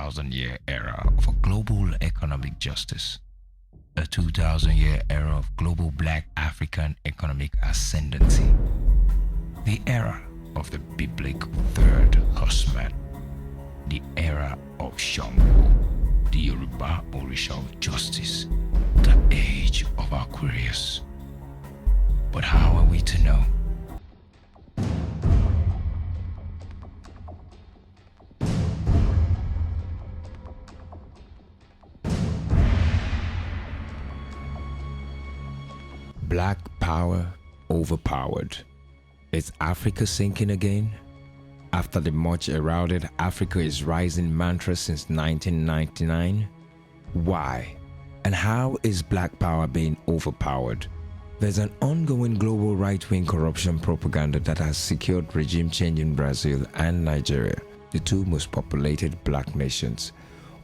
2,000-year era of a global economic justice, a 2,000-year era of global Black African economic ascendancy, the era of the biblical third horseman, the era of Shango, the Yoruba Orisha of justice, the age of Aquarius. But how are we to know? Black power overpowered. Is Africa sinking again? After the much heralded Africa is rising mantra since 1999? Why? And how is black power being overpowered? There's an ongoing global right-wing corruption propaganda that has secured regime change in Brazil and Nigeria, the two most populated black nations,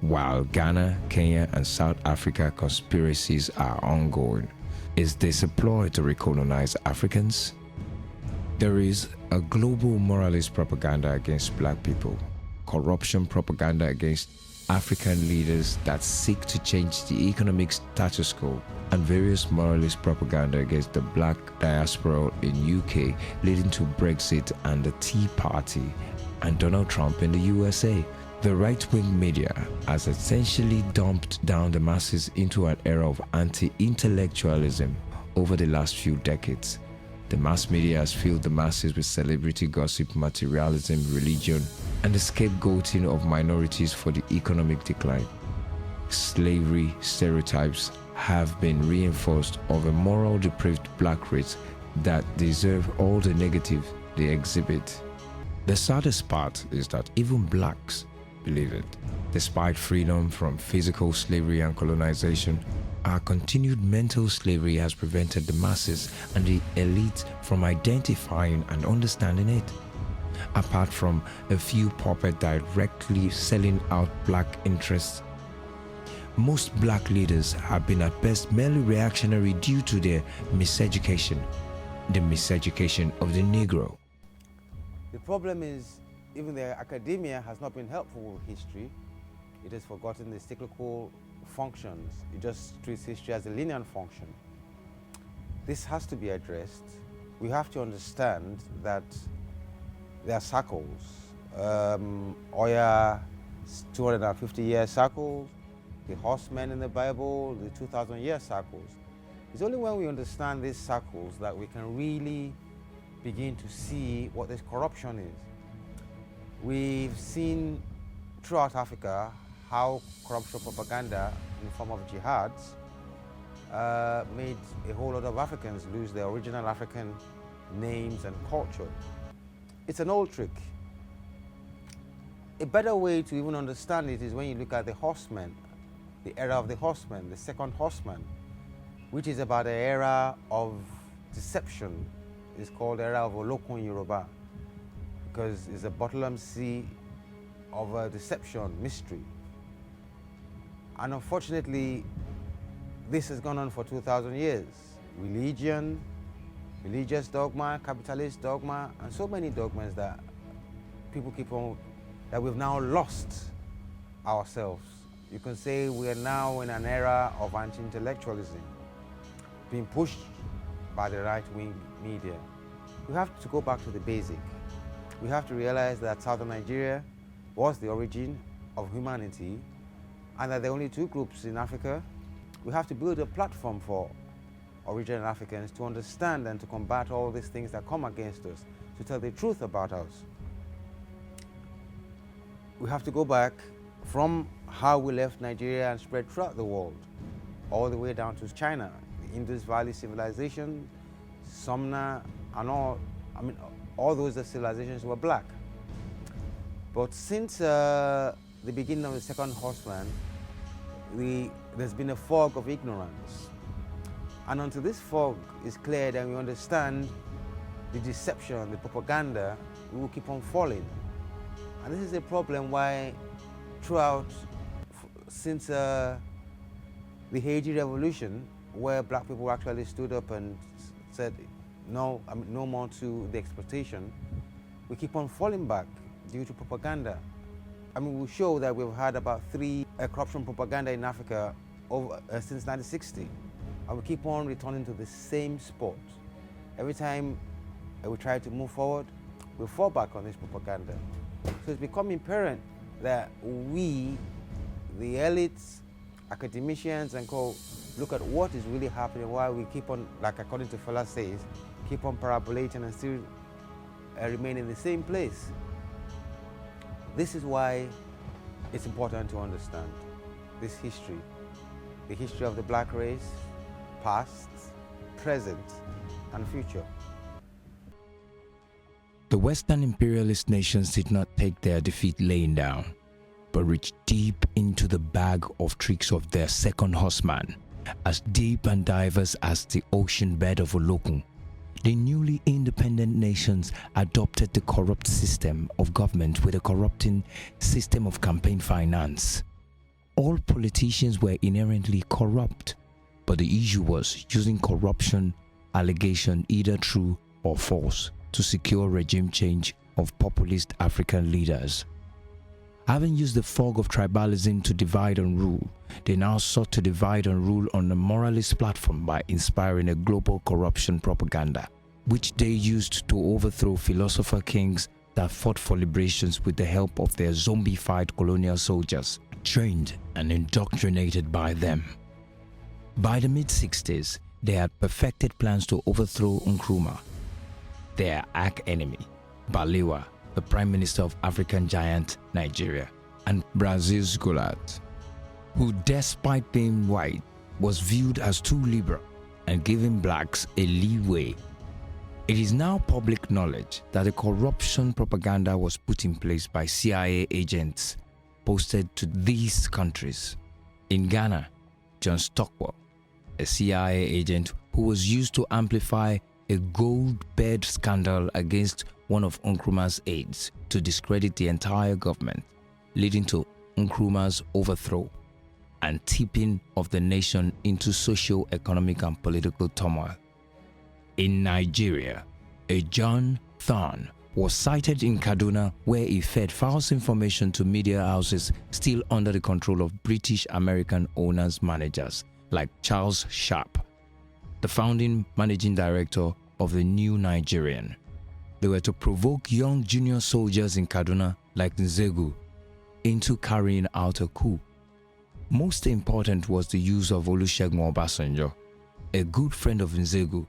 while Ghana, Kenya, and South Africa conspiracies are ongoing. Is this a ploy to recolonize Africans? There is a global moralist propaganda against black people, corruption propaganda against African leaders that seek to change the economic status quo, and various moralist propaganda against the black diaspora in UK, leading to Brexit and the Tea Party and Donald Trump in the USA. The right-wing media has essentially dumped down the masses into an era of anti-intellectualism over the last few decades. The mass media has filled the masses with celebrity gossip, materialism, religion, and the scapegoating of minorities for the economic decline. Slavery stereotypes have been reinforced of a moral depraved black race that deserve all the negative they exhibit. The saddest part is that even blacks believe it. Despite freedom from physical slavery and colonization, our continued mental slavery has prevented the masses and the elite from identifying and understanding it. Apart from a few puppets directly selling out black interests, most black leaders have been at best merely reactionary due to their miseducation, the miseducation of the Negro. The problem is, even the academia has not been helpful with history. It has forgotten the cyclical functions. It just treats history as a linear function. This has to be addressed. We have to understand that there are cycles. Oya, 250-year cycles, the horsemen in the Bible, the 2,000-year cycles. It's only when we understand these cycles that we can really begin to see what this corruption is. We've seen throughout Africa how corruption propaganda in the form of jihads made a whole lot of Africans lose their original African names and culture. It's an old trick. A better way to even understand it is when you look at the horsemen, the era of the horsemen, the second horseman, which is about the era of deception. It's called the era of Olokun Yoruba, because it's a bottomless sea of deception, mystery. And unfortunately, this has gone on for 2,000 years. Religion, religious dogma, capitalist dogma, and so many dogmas that people keep on, that we've now lost ourselves. You can say we are now in an era of anti-intellectualism, being pushed by the right-wing media. We have to go back to the basic. We have to realize that southern Nigeria was the origin of humanity, and that there are only two groups in Africa. We have to build a platform for original Africans to understand and to combat all these things that come against us, to tell the truth about us. We have to go back from how we left Nigeria and spread throughout the world, all the way down to China, the Indus Valley civilization, Sumner, and all those civilizations were black. But since the beginning of the second horseman, there's been a fog of ignorance. And until this fog is cleared and we understand the deception, the propaganda, we will keep on falling. And this is a problem why throughout, since the Haiti Revolution, where black people actually stood up and said no more to the exploitation, we keep on falling back due to propaganda. I mean, we show that we've had about 3 corruption propaganda in Africa since 1960. And we keep on returning to the same spot. Every time we try to move forward, we fall back on this propaganda. So it's becoming apparent that we, the elites, academicians and co, look at what is really happening, while we keep on, like according to Fela says, keep on parabolating and still remain in the same place. This is why it's important to understand this history, the history of the black race, past, present, and future. The Western imperialist nations did not take their defeat laying down, but reached deep into the bag of tricks of their second horseman, as deep and diverse as the ocean bed of Olokun. The newly independent nations adopted the corrupt system of government with a corrupting system of campaign finance. All politicians were inherently corrupt, but the issue was using corruption allegation, either true or false, to secure regime change of populist African leaders. Having used the fog of tribalism to divide and rule, they now sought to divide and rule on a moralist platform by inspiring a global corruption propaganda, which they used to overthrow philosopher kings that fought for liberations with the help of their zombified colonial soldiers, trained and indoctrinated by them. By the mid-60s, they had perfected plans to overthrow Nkrumah, their arch-enemy, Balewa, the Prime Minister of African giant Nigeria, and Brazil's Goliath, who despite being white was viewed as too liberal and giving blacks a leeway. It is now public knowledge that the corruption propaganda was put in place by CIA agents posted to these countries. In Ghana, John Stockwell, a CIA agent who was used to amplify a gold bed scandal against one of Nkrumah's aides to discredit the entire government, leading to Nkrumah's overthrow and tipping of the nation into socio-economic and political turmoil. In Nigeria, a John Thorne was cited in Kaduna, where he fed false information to media houses still under the control of British American owners managers like Charles Sharp, the founding managing director of the New Nigerian. They were to provoke young junior soldiers in Kaduna like Nzegu into carrying out a coup. Most important was the use of Olusegun Obasanjo, a good friend of Nzegu,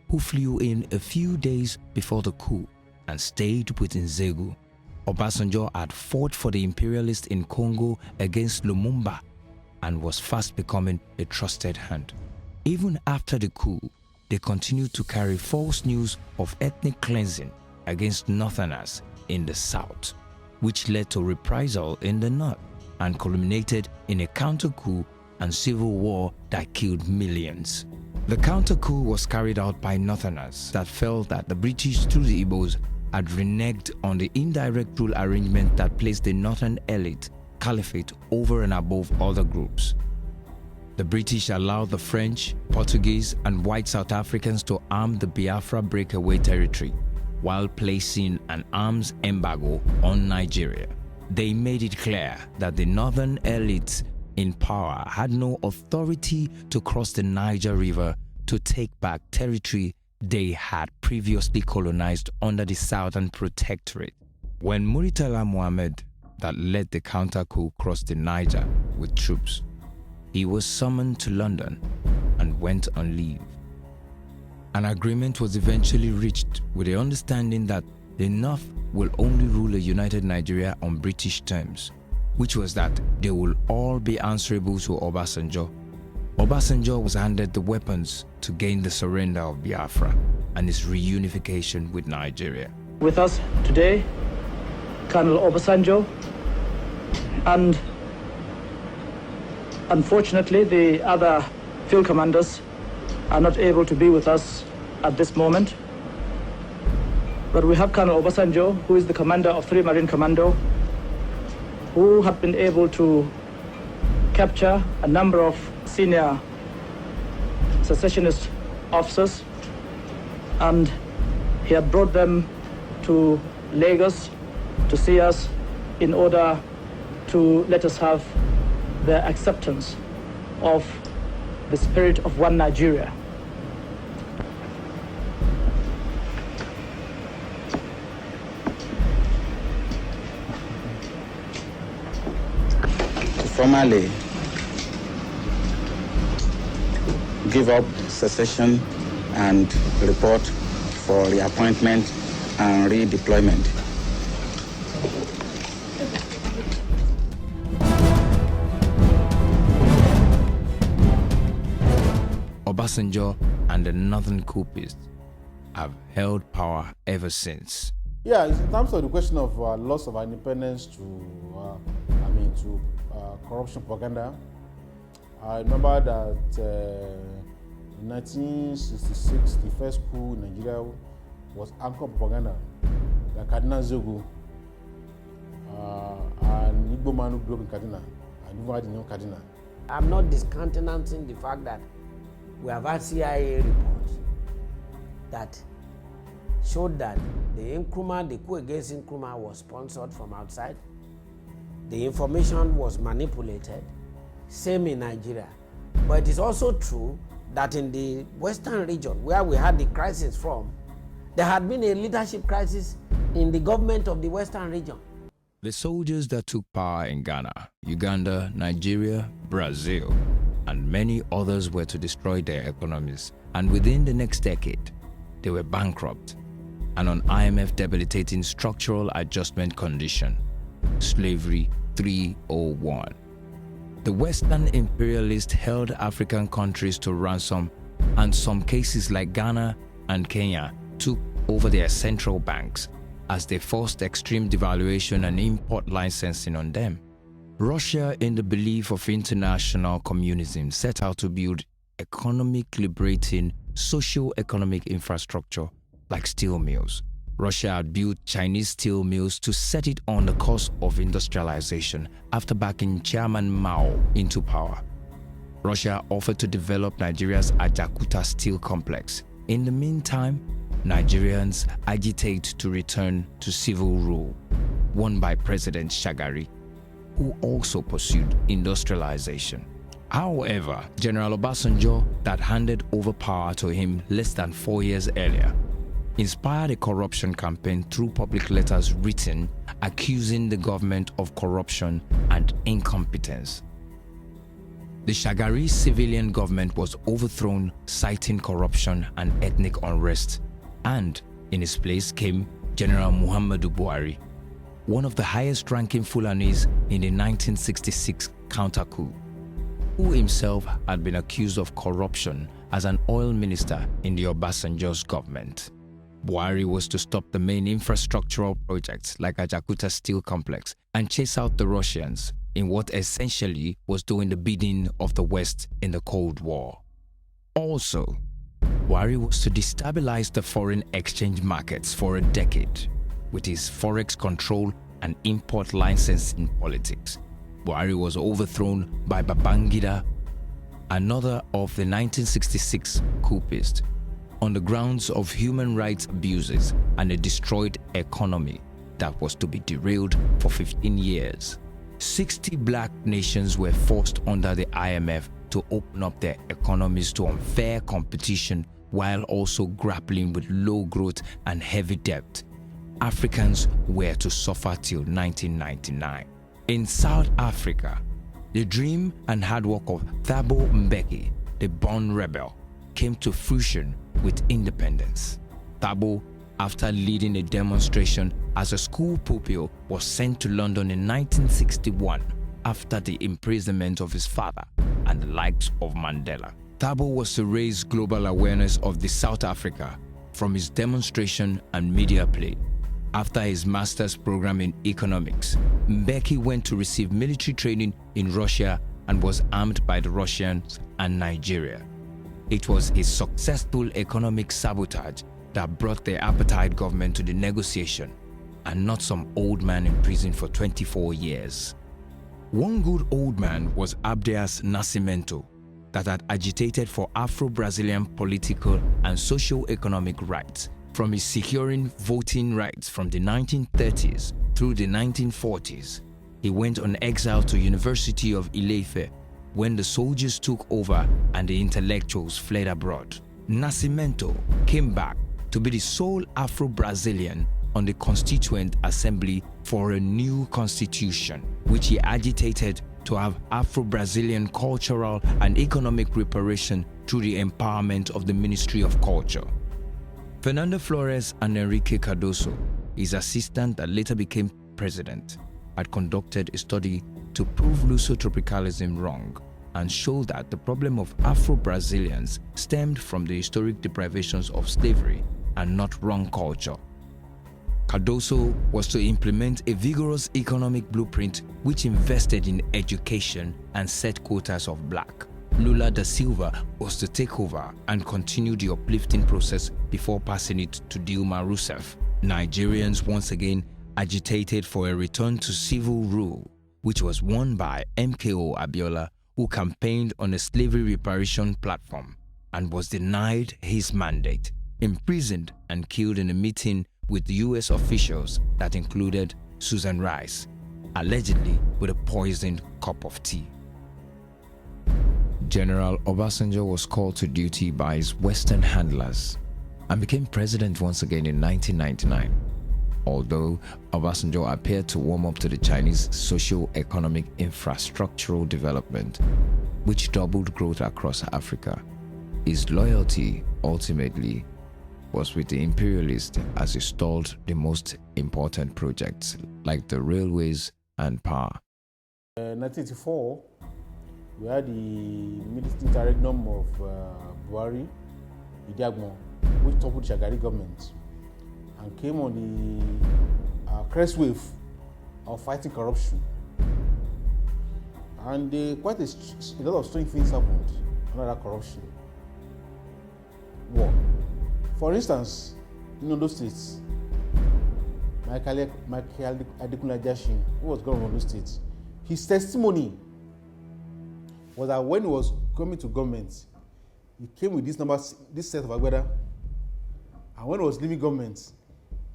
who flew in a few days before the coup and stayed with Nzegu. Obasanjo had fought for the imperialists in Congo against Lumumba and was fast becoming a trusted hand. Even after the coup, they continued to carry false news of ethnic cleansing against Northerners in the South, which led to reprisal in the North and culminated in a counter-coup and civil war that killed millions. The counter-coup was carried out by Northerners that felt that the British, through the Igbos, had reneged on the indirect rule arrangement that placed the Northern elite caliphate over and above other groups. The British allowed the French, Portuguese, and white South Africans to arm the Biafra breakaway territory while placing an arms embargo on Nigeria. They made it clear that the northern elites in power had no authority to cross the Niger River to take back territory they had previously colonized under the Southern Protectorate. When Murtala Muhammad, that led the counter-coup, crossed the Niger with troops, he was summoned to London and went on leave. An agreement was eventually reached with the understanding that the North will only rule a united Nigeria on British terms, which was that they will all be answerable to Obasanjo. Obasanjo was handed the weapons to gain the surrender of Biafra and its reunification with Nigeria. With us today, Colonel Obasanjo, and unfortunately the other field commanders are not able to be with us at this moment. But we have Colonel Obasanjo, who is the commander of 3 Marine Commando, who have been able to capture a number of senior secessionist officers, and he had brought them to Lagos to see us in order to let us have the acceptance of the spirit of one Nigeria. To formally give up secession and report for reappointment and redeployment. Obasanjo and the northern coupists have held power ever since. Yeah, in terms of the question of loss of our independence to corruption propaganda, I remember that in 1966, the first coup in Nigeria was anchor propaganda, the Cardinal Zogu, and Igbo man who grew up in Kaduna, and who had the name Kaduna. I'm not discountenancing the fact that we have had CIA reports that showed that the coup against Nkrumah was sponsored from outside. The information was manipulated. Same in Nigeria. But it is also true that in the Western region, where we had the crisis from, there had been a leadership crisis in the government of the Western region. The soldiers that took power in Ghana, Uganda, Nigeria, Brazil, and many others were to destroy their economies. And within the next decade, they were bankrupt and on IMF debilitating structural adjustment condition, slavery 301. The Western imperialists held African countries to ransom, and some cases like Ghana and Kenya took over their central banks as they forced extreme devaluation and import licensing on them. Russia, in the belief of international communism, set out to build economic liberating socio-economic infrastructure like steel mills. Russia had built Chinese steel mills to set it on the course of industrialization after backing Chairman Mao into power. Russia offered to develop Nigeria's Ajaokuta steel complex. In the meantime, Nigerians agitate to return to civil rule, won by President Shagari, who also pursued industrialization. However, General Obasanjo, that handed over power to him less than 4 years earlier, inspired a corruption campaign through public letters written accusing the government of corruption and incompetence. The Shagari civilian government was overthrown, citing corruption and ethnic unrest, and in his place came General Muhammadu Buhari, one of the highest-ranking Fulanis in the 1966 counter-coup, who himself had been accused of corruption as an oil minister in the Obasanjo's government. Buhari was to stop the main infrastructural projects like Ajaokuta Steel Complex and chase out the Russians in what essentially was doing the bidding of the West in the Cold War. Also, Buhari was to destabilize the foreign exchange markets for a decade with his forex control and import licensing politics. Buhari was overthrown by Babangida, another of the 1966 coupists, on the grounds of human rights abuses and a destroyed economy that was to be derailed for 15 years. 60 black nations were forced under the IMF to open up their economies to unfair competition while also grappling with low growth and heavy debt. Africans were to suffer till 1999. In South Africa, the dream and hard work of Thabo Mbeki, the born rebel, came to fruition with independence. Thabo, after leading a demonstration as a school pupil, was sent to London in 1961 after the imprisonment of his father and the likes of Mandela. Thabo was to raise global awareness of the South Africa from his demonstration and media play. After his master's program in economics, Mbeki went to receive military training in Russia and was armed by the Russians and Nigeria. It was his successful economic sabotage that brought the apartheid government to the negotiation, and not some old man in prison for 24 years. One good old man was Abdias Nascimento, that had agitated for Afro-Brazilian political and socio-economic rights, from his securing voting rights from the 1930s Through the 1940s, he went on exile to University of Ile-Ife when the soldiers took over and the intellectuals fled abroad. Nascimento came back to be the sole Afro-Brazilian on the Constituent Assembly for a new constitution, which he agitated to have Afro-Brazilian cultural and economic reparation through the empowerment of the Ministry of Culture. Fernando Flores and Enrique Cardoso, his assistant that later became president, had conducted a study to prove Lusotropicalism wrong and show that the problem of Afro-Brazilians stemmed from the historic deprivations of slavery and not wrong culture. Cardoso was to implement a vigorous economic blueprint which invested in education and set quotas of black. Lula da Silva was to take over and continue the uplifting process before passing it to Dilma Rousseff. Nigerians once again agitated for a return to civil rule, which was won by MKO Abiola, who campaigned on a slavery reparation platform and was denied his mandate, imprisoned and killed in a meeting with US officials that included Susan Rice, allegedly with a poisoned cup of tea. General Obasanjo was called to duty by his Western handlers and became president once again in 1999. Although Obasanjo appeared to warm up to the Chinese socio-economic infrastructural development, which doubled growth across Africa, his loyalty ultimately was with the imperialists as he stalled the most important projects like the railways and power. 1984, we had the military interregnum of Buhari, Idiagbon, which toppled the Shagari government and came on the crest wave of fighting corruption. And quite a lot of strange things happened under that corruption. War. For instance, in Ondo State, Michael Adekunle, who was governor of Ondo State, his testimony was that when he was coming to government, he came with this set of agbada, and when he was leaving government,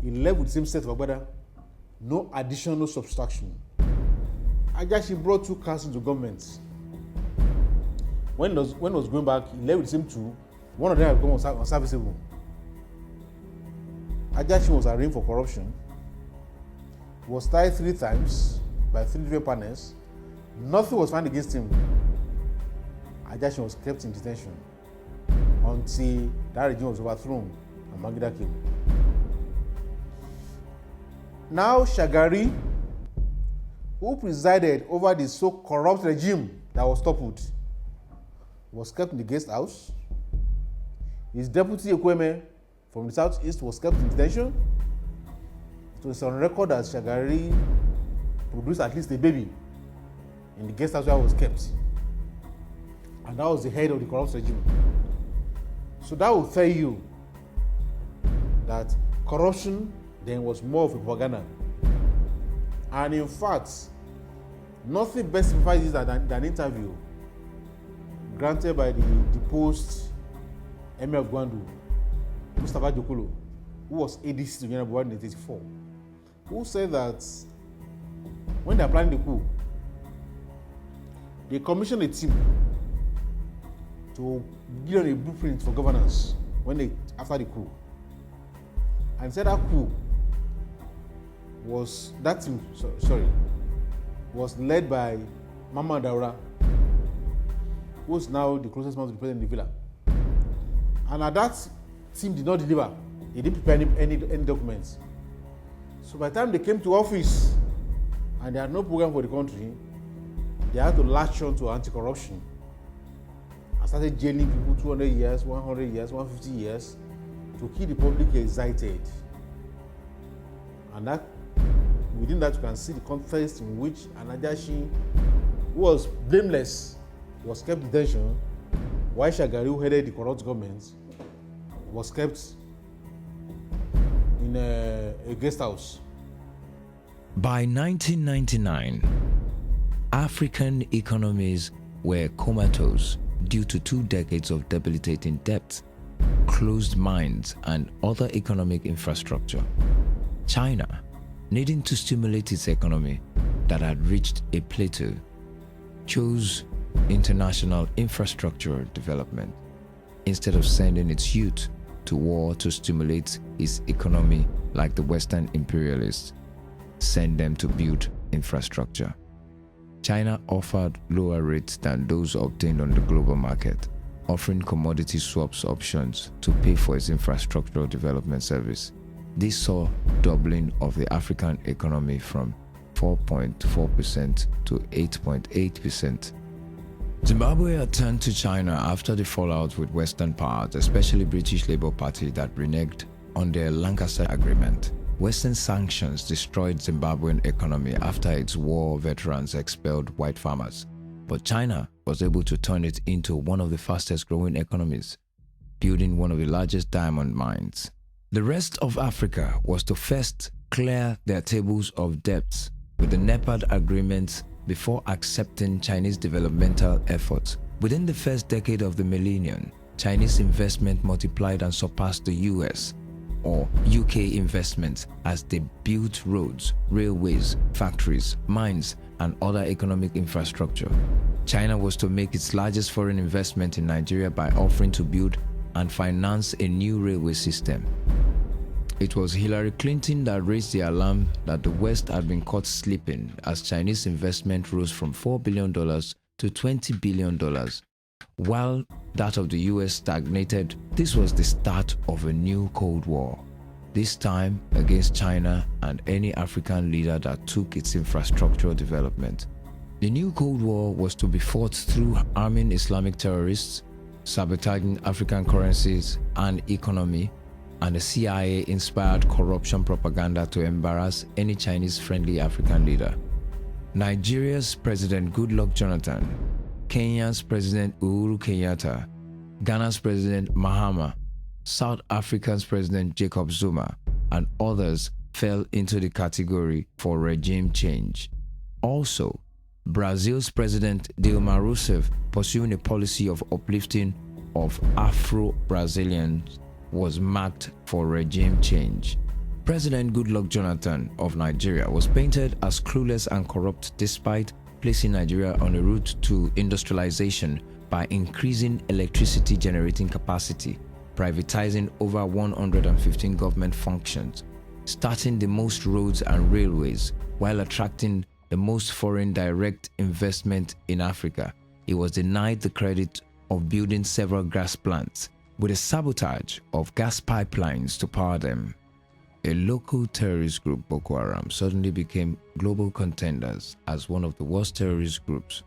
he left with the same set of agbada, no addition, no subtraction. Ajashi brought 2 cars into government. When he was going back, he left with the same 2. One of them had become unserviceable. Ajashi was arraigned for corruption. He was tried 3 times by 3 different panels. Nothing was found against him. Ajashi was kept in detention until that regime was overthrown and Magida came. Now Shagari, who presided over the so corrupt regime that was toppled, was kept in the guest house. His deputy Ekweme from the southeast was kept in detention. It was on record that Shagari produced at least a baby in the guest house where he was kept. And that was the head of the corrupt regime. So that will tell you that corruption then was more of a propaganda. And in fact, nothing best signifies this than an interview granted by the deposed Emir of Gwandu, Mustapha Jokolo, who was ADC to General Obasanjo in 1984, who said that when they are planning the coup, they commissioned a team to give them a blueprint for governance after the coup. And said that coup was led by Mama Daura, who is now the closest man to the president in the villa. And that team did not deliver. They didn't prepare any documents. So by the time they came to office and they had no program for the country, they had to latch on to anti-corruption and started jailing people 200 years, 100 years, 150 years to keep the public excited. And that within that you can see the context in which Anajashi, who was blameless, was kept in detention, while Shagari, who headed the corrupt government, was kept in a guest house. By 1999, African economies were comatose due to 2 decades of debilitating debt, closed mines, and other economic infrastructure. China, needing to stimulate its economy that had reached a plateau, chose international infrastructure development instead of sending its youth to war to stimulate its economy like the Western imperialists send them to build infrastructure. China offered lower rates than those obtained on the global market, offering commodity swaps options to pay for its infrastructural development service. This saw doubling of the African economy from 4.4% to 8.8%. Zimbabwe had turned to China after the fallout with Western powers, especially British Labour Party that reneged on their Lancaster Agreement. Western sanctions destroyed Zimbabwean economy after its war veterans expelled white farmers. But China was able to turn it into one of the fastest growing economies, building one of the largest diamond mines. The rest of Africa was to first clear their tables of debts with the NEPAD agreements before accepting Chinese developmental efforts. Within the first decade of the millennium, Chinese investment multiplied and surpassed the US or UK investments as they built roads, railways, factories, mines, and other economic infrastructure. China was to make its largest foreign investment in Nigeria by offering to build and finance a new railway system. It was Hillary Clinton that raised the alarm that the West had been caught sleeping as Chinese investment rose from $4 billion to $20 billion, while that of the US stagnated. This was the start of a new Cold War, this time against China and any African leader that took its infrastructural development. The new Cold War was to be fought through arming Islamic terrorists, sabotaging African currencies and economy, and the CIA-inspired corruption propaganda to embarrass any Chinese-friendly African leader. Nigeria's President Goodluck Jonathan, Kenya's President Uhuru Kenyatta, Ghana's President Mahama, South Africa's President Jacob Zuma, and others fell into the category for regime change. Also, Brazil's President Dilma Rousseff, pursuing a policy of uplifting of Afro-Brazilians, was marked for regime change. President Goodluck Jonathan of Nigeria was painted as clueless and corrupt despite placing Nigeria on a route to industrialization by increasing electricity generating capacity, privatizing over 115 government functions, starting the most roads and railways, while attracting the most foreign direct investment in Africa. He was denied the credit of building several gas plants, with a sabotage of gas pipelines to power them. A local terrorist group, Boko Haram, suddenly became global contenders as one of the worst terrorist groups.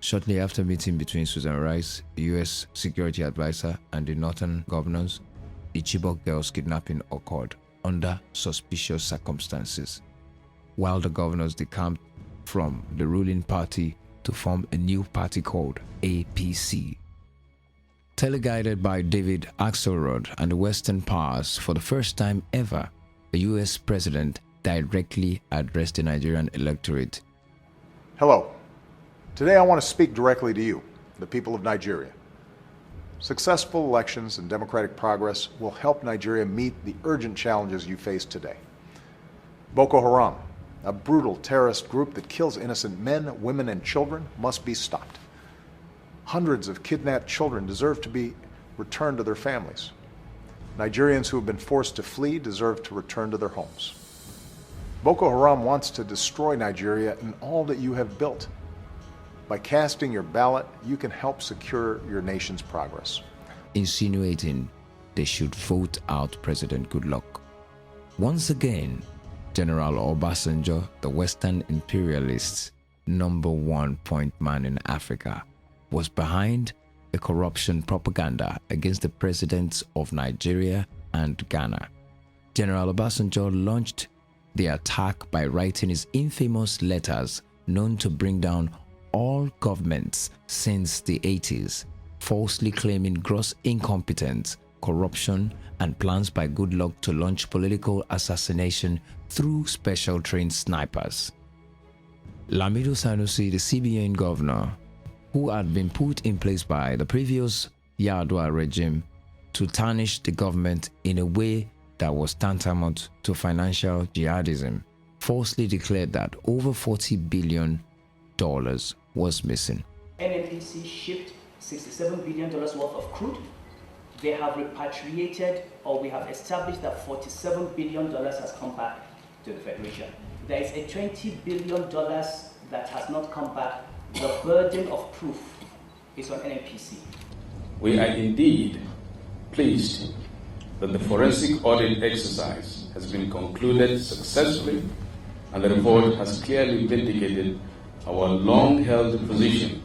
Shortly after meeting between Susan Rice, the US security advisor, and the northern governors, the Chibok girls' kidnapping occurred under suspicious circumstances, while the governors decamped from the ruling party to form a new party called APC. Teleguided by David Axelrod and the Western powers, for the first time ever, the US president directly addressed the Nigerian electorate. Hello. Today I want to speak directly to you, the people of Nigeria. Successful elections and democratic progress will help Nigeria meet the urgent challenges you face today. Boko Haram, a brutal terrorist group that kills innocent men, women, and children, must be stopped. Hundreds of kidnapped children deserve to be returned to their families. Nigerians who have been forced to flee deserve to return to their homes. Boko Haram wants to destroy Nigeria and all that you have built. By casting your ballot, you can help secure your nation's progress. Insinuating they should vote out President Goodluck. Once again, General Obasanjo, the Western imperialists' #1 point man in Africa, was behind a corruption propaganda against the presidents of Nigeria and Ghana. General Obasanjo launched the attack by writing his infamous letters known to bring down all governments since the 80s, falsely claiming gross incompetence, corruption, and plans by Goodluck to launch political assassination through special trained snipers. Lamido Sanusi, the CBN governor, who had been put in place by the previous Yar'Adua regime to tarnish the government in a way that was tantamount to financial jihadism, falsely declared that over $40 billion was missing. NNPC shipped $67 billion worth of crude. They have repatriated, or we have established that $47 billion has come back to the Federation. There is a $20 billion that has not come back. The burden of proof is on NNPC. We are indeed pleased that the forensic audit exercise has been concluded successfully, and the report has clearly vindicated our long-held position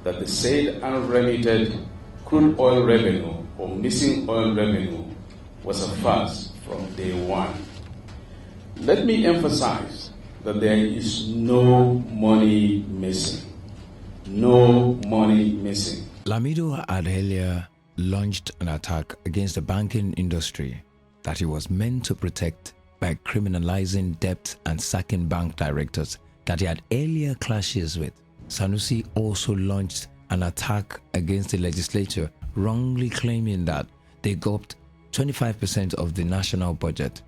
that the said unremitted crude oil revenue or missing oil revenue was a farce from day one. Let me emphasize that there is no money missing. No money missing. Lamido had earlier launched an attack against the banking industry that he was meant to protect by criminalizing debt and sacking bank directors that he had earlier clashes with. Sanusi also launched an attack against the legislature, wrongly claiming that they gulped 25% of the national budget.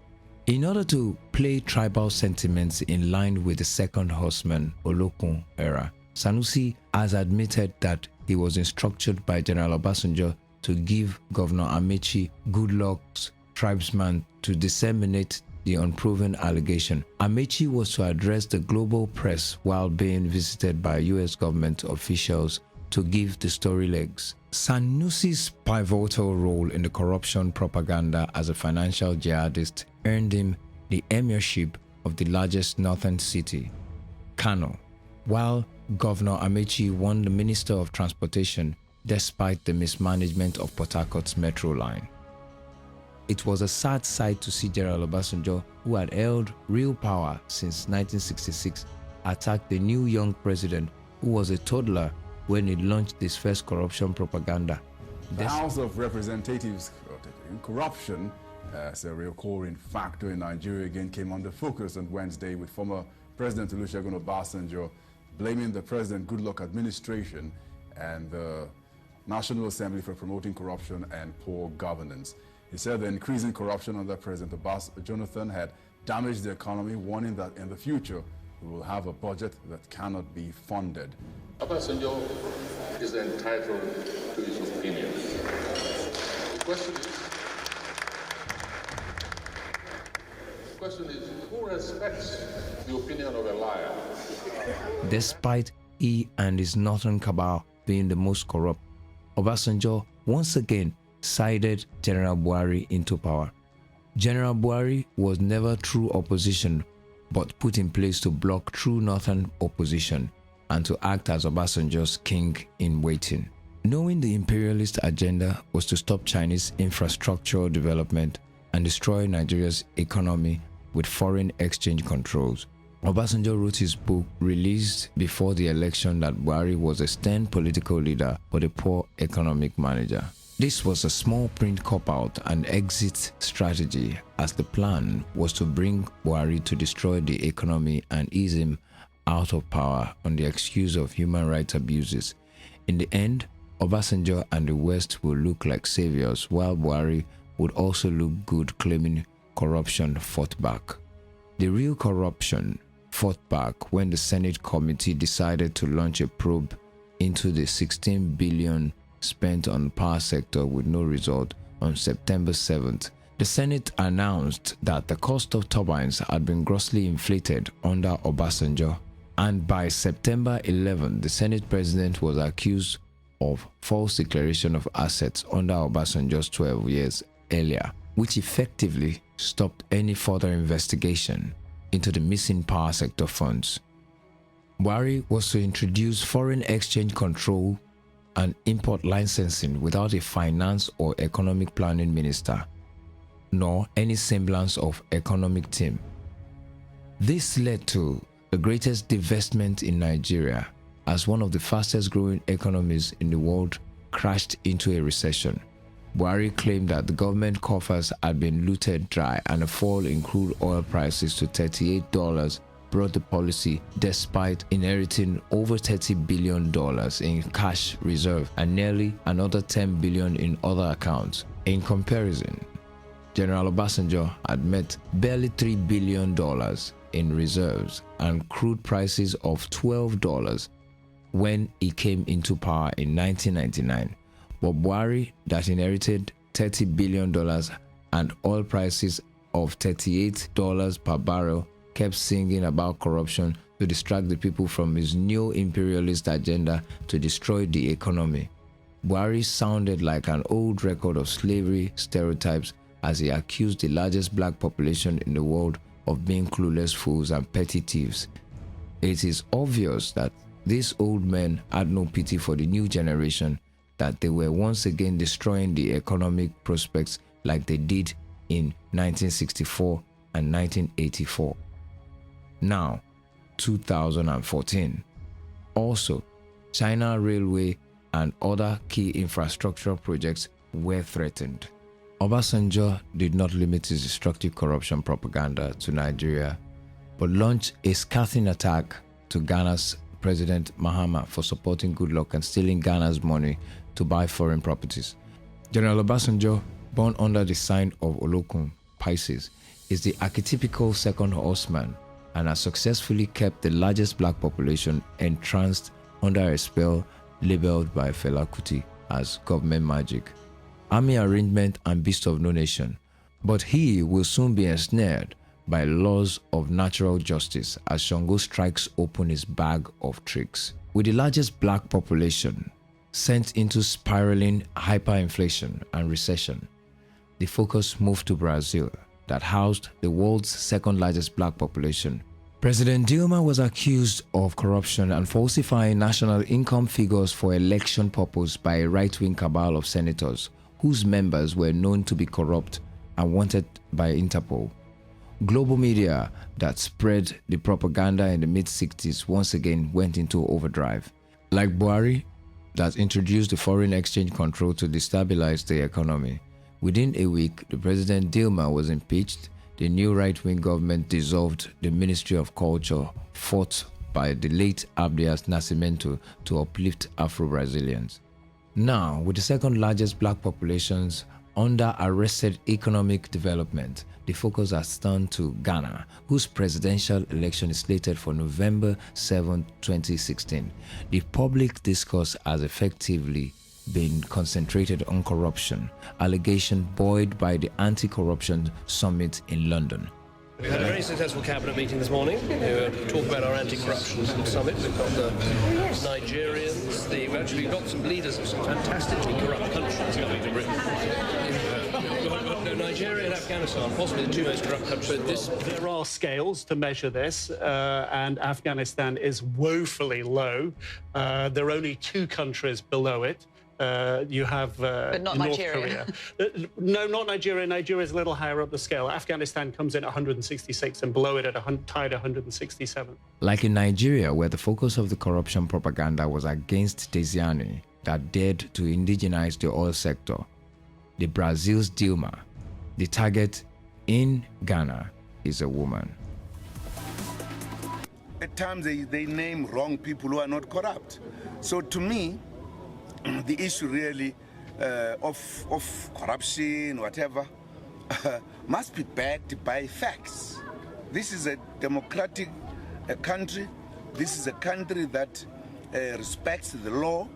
In order to play tribal sentiments in line with the second horseman Olokun era, Sanusi has admitted that he was instructed by General Obasanjo to give Governor Amechi Goodluck's tribesmen to disseminate the unproven allegation. Amechi was to address the global press while being visited by US government officials to give the story legs. Sanusi's pivotal role in the corruption propaganda as a financial jihadist earned him the emirship of the largest northern city, Kano, while Governor Amechi won the Minister of Transportation despite the mismanagement of Port Harcourt's metro line. It was a sad sight to see General Obasanjo, who had held real power since 1966, attack the new young president who was a toddler when he launched his first corruption propaganda. The House of Representatives corruption as a recurring factor in Nigeria again came under focus on Wednesday, with former President Olusegun Obasanjo blaming the President Goodluck administration and the National Assembly for promoting corruption and poor governance. He said the increasing corruption under President Jonathan had damaged the economy, warning that in the future we will have a budget that cannot be funded. Obasanjo is entitled to his opinion. The question is, who respects the opinion of a liar? Despite he and his northern cabal being the most corrupt, Obasanjo once again sided General Buhari into power. General Buhari was never true opposition, but put in place to block true northern opposition and to act as Obasanjo's king in waiting. Knowing the imperialist agenda was to stop Chinese infrastructural development and destroy Nigeria's economy with foreign exchange controls, Obasanjo wrote his book released before the election that Buhari was a stern political leader but a poor economic manager. This was a small print cop-out and exit strategy, as the plan was to bring Buhari to destroy the economy and ease him out of power on the excuse of human rights abuses. In the end, Obasanjo and the West will look like saviors, while Buhari would also look good claiming corruption fought back. The real corruption fought back when the Senate committee decided to launch a probe into the $16 billion spent on the power sector with no result on September 7th. The Senate announced that the cost of turbines had been grossly inflated under Obasanjo, and by September 11, the Senate president was accused of false declaration of assets under Obasanjo's 12 years earlier, which effectively stopped any further investigation into the missing power sector funds. Buhari was to introduce foreign exchange control and import licensing without a finance or economic planning minister, nor any semblance of economic team. This led to the greatest divestment in Nigeria, as one of the fastest growing economies in the world crashed into a recession. Buhari claimed that the government coffers had been looted dry, and a fall in crude oil prices to $38 brought the policy despite inheriting over $30 billion in cash reserve and nearly another $10 billion in other accounts. In comparison, General Obasanjo had met barely $3 billion in reserves and crude prices of $12 when he came into power in 1999. But Buhari, that inherited $30 billion and oil prices of $38 per barrel, kept singing about corruption to distract the people from his new imperialist agenda to destroy the economy. Buhari sounded like an old record of slavery stereotypes as he accused the largest black population in the world of being clueless fools and petty thieves. It is obvious that these old men had no pity for the new generation, that they were once again destroying the economic prospects like they did in 1964 and 1984. Now, 2014. Also, China Railway and other key infrastructure projects were threatened. Obasanjo did not limit his destructive corruption propaganda to Nigeria, but launched a scathing attack to Ghana's President Mahama for supporting Goodluck and stealing Ghana's money to buy foreign properties. General Obasanjo, born under the sign of Olokun, Pisces, is the archetypical second horseman and has successfully kept the largest black population entranced under a spell labeled by Fela Kuti as government magic, army arrangement and beast of no nation. But he will soon be ensnared by laws of natural justice as Shango strikes open his bag of tricks. With the largest black population sent into spiraling hyperinflation and recession, the focus moved to Brazil, that housed the world's second largest black population. President Dilma was accused of corruption and falsifying national income figures for election purposes by a right-wing cabal of senators whose members were known to be corrupt and wanted by Interpol. Global media that spread the propaganda in the mid-60s once again went into overdrive. Like Buhari, that introduced the foreign exchange control to destabilize the economy. Within a week, the President Dilma was impeached. The new right-wing government dissolved the Ministry of Culture, fought by the late Abdias Nascimento to uplift Afro-Brazilians. Now, with the second largest black populations under arrested economic development, the focus has turned to Ghana, whose presidential election is slated for November 7, 2016. The public discourse has effectively been concentrated on corruption, allegation buoyed by the Anti-Corruption Summit in London. We had a very successful cabinet meeting this morning. We were talking about our anti-corruption summit. We've got the Nigerians. We've got some leaders of some fantastically corrupt countries coming to Britain. Nigeria and Afghanistan, possibly the two most corrupt countries. There are scales to measure this, and Afghanistan is woefully low. There are only two countries below it. You have but not North Nigeria. Korea. No, not Nigeria. Nigeria is a little higher up the scale. Afghanistan comes in at 166 and below it at tied 167. Like in Nigeria, where the focus of the corruption propaganda was against Desiani that dared to indigenize the oil sector, the Brazil's Dilma, the target in Ghana is a woman. At times they name wrong people who are not corrupt. So to me, the issue really of corruption, whatever, must be backed by facts. This is a democratic country. This is a country that respects the law,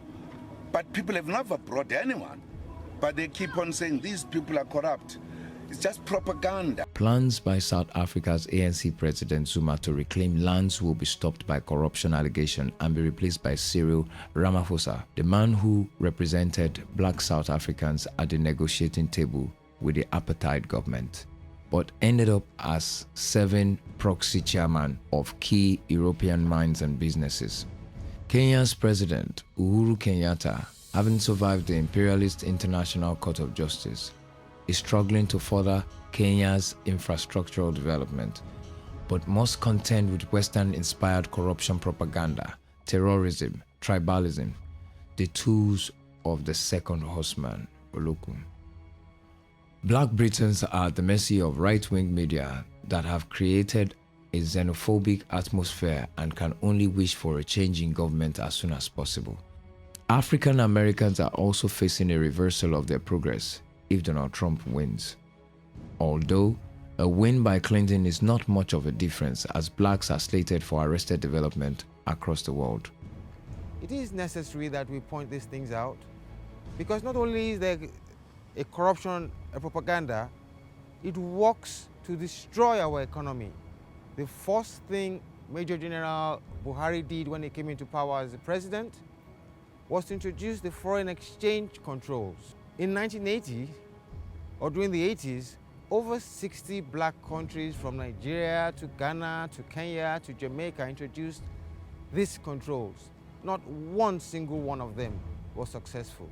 but people have never brought anyone. But they keep on saying these people are corrupt. It's just propaganda. Plans by South Africa's ANC President Zuma to reclaim lands will be stopped by corruption allegation and be replaced by Cyril Ramaphosa, the man who represented black South Africans at the negotiating table with the apartheid government, but ended up as 7 proxy chairman of key European mines and businesses. Kenya's President Uhuru Kenyatta, having survived the imperialist International Court of Justice, is struggling to further Kenya's infrastructural development, but must contend with Western-inspired corruption propaganda, terrorism, tribalism, the tools of the second horseman, Olokun. Black Britons are at the mercy of right-wing media that have created a xenophobic atmosphere and can only wish for a change in government as soon as possible. African Americans are also facing a reversal of their progress if Donald Trump wins. Although, a win by Clinton is not much of a difference as blacks are slated for arrested development across the world. It is necessary that we point these things out because not only is there a corruption, a propaganda, it works to destroy our economy. The first thing Major General Buhari did when he came into power as the president was to introduce the foreign exchange controls. In 1980, or during the 80s, over 60 black countries from Nigeria to Ghana to Kenya to Jamaica introduced these controls. Not one single one of them was successful.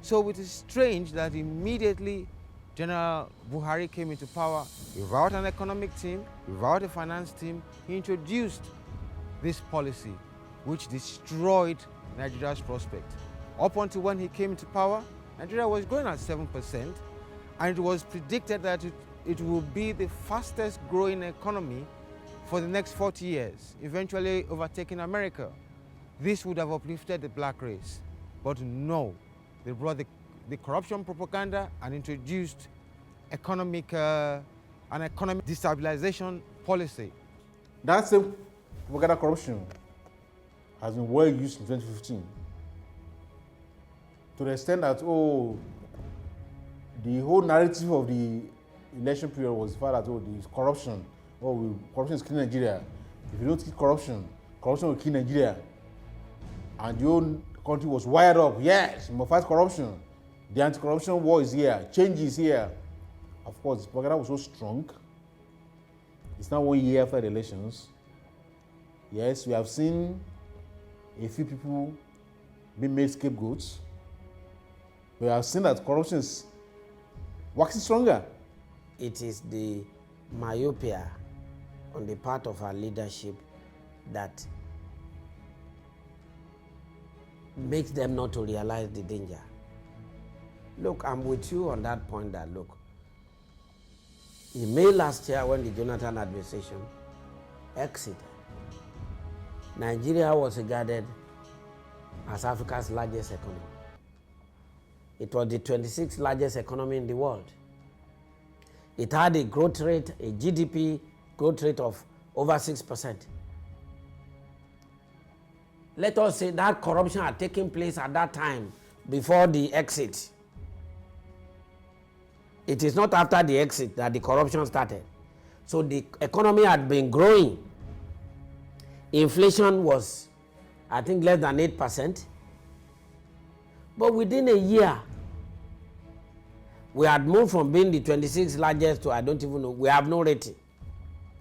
So it is strange that immediately General Buhari came into power without an economic team, without a finance team. He introduced this policy which destroyed Nigeria's prospect. Up until when he came into power, Nigeria was growing at 7%, and it was predicted that it will be the fastest growing economy for the next 40 years, eventually overtaking America. This would have uplifted the black race. But no, they brought the corruption propaganda and introduced an economic destabilization policy. That same propaganda corruption has been well used in 2015 to the extent that, the whole narrative of the election period was the fact that, there's corruption. Corruption is killing Nigeria. If you don't kill corruption, corruption will kill Nigeria. And the whole country was wired up. Yes, we must fight corruption. The anti-corruption war is here. Change is here. Of course, the propaganda was so strong. It's now 1 year after the elections. Yes, we have seen a few people being made scapegoats. We have seen that corruption is waxing stronger. It is the myopia on the part of our leadership that makes them not to realize the danger. Look, I'm with you on that point that, look, in May last year when the Jonathan administration exited, Nigeria was regarded as Africa's largest economy. It was the 26th largest economy in the world. It had a growth rate, a GDP growth rate of over 6%. Let us say that corruption had taken place at that time before the exit. It is not after the exit that the corruption started. So the economy had been growing. Inflation was, I think, less than 8%. But within a year, we had moved from being the 26th largest to, I don't even know, we have no rating.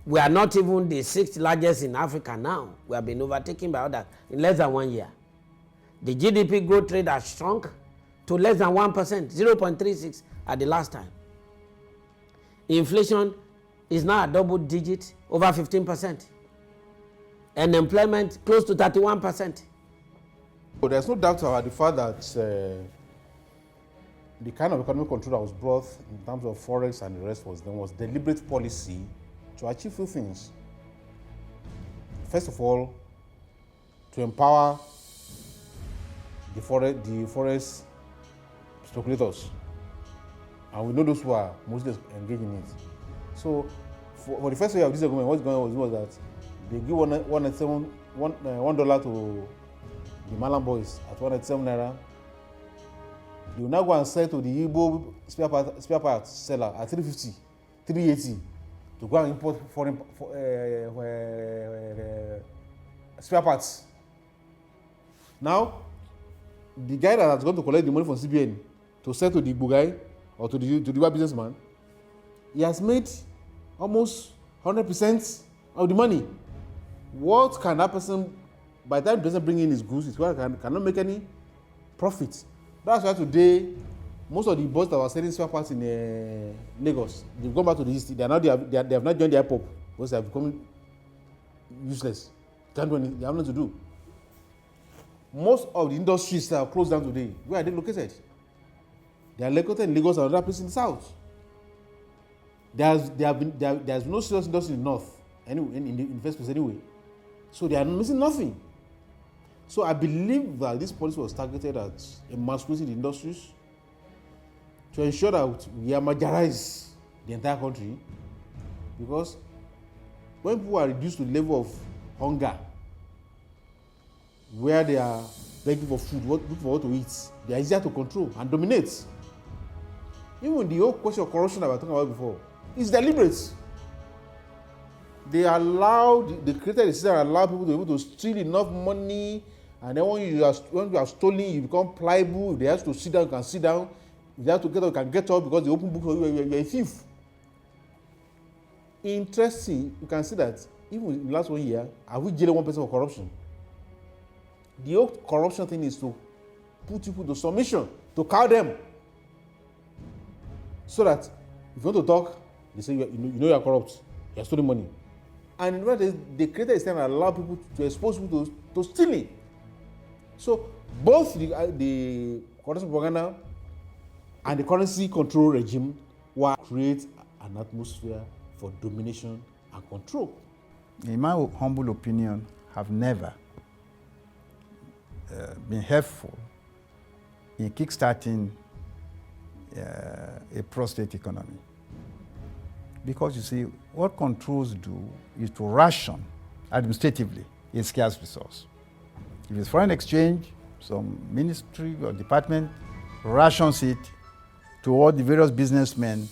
We are not even the 6th largest in Africa now. We have been overtaken by others in less than 1 year. The GDP growth rate has shrunk to less than 1%, 0.36 at the last time. Inflation is now a double digit, over 15%. And employment close to 31%. But there's no doubt about the fact that the kind of economic control that was brought in terms of forex and the rest was deliberate policy to achieve few things. First of all, to empower the forex speculators. And we know those who are mostly engaged in it. So, for the first year of this agreement, what's going on was that they give $1 to the Malam boys at 187 naira. They will now go and sell to the Igbo spare part seller at 350, 380 to go and import foreign spare parts. Now, the guy that has gone to collect the money from CBN to sell to the Igbo guy or to the white businessman, he has made almost 100% of the money. What can that person, by the time the person bring in his goods, he cannot make any profit. That's why today, most of the boys that were selling spare parts in Lagos, they've gone back to the east. They have not joined the IPOP because they have become useless. They have nothing to do. Most of the industries that are closed down today, where are they located? They are located in Lagos and other places in the south. There's no serious industry in the north, anyway, in the first place anyway. So they are missing nothing. So I believe that this policy was targeted at emasculating the industries to ensure that we homogenize the entire country, because when people are reduced to the level of hunger, where they are begging for food, looking for what to eat, they are easier to control and dominate. Even the whole question of corruption that we were talking about before is deliberate. They created a system that allowed people to be able to steal enough money, and then when you are stolen, you become pliable. If they have to sit down, you can sit down. If they have to get up, you can get up, because they open book for you, you're a thief. Interesting, you can see that even in the last 1 year, have we jailed one person for corruption? The whole corruption thing is to put people to submission, to cow them, so that if you want to talk, they say you know you are corrupt, you are stealing money. And in fact, they created a system that allowed people to expose people to stealing. So both the currency propaganda and the currency control regime will create an atmosphere for domination and control. In my humble opinion, have never been helpful in kickstarting a prostate economy. Because you see, what controls do is to ration administratively a scarce resource. If it's foreign exchange, some ministry or department rations it to all the various businessmen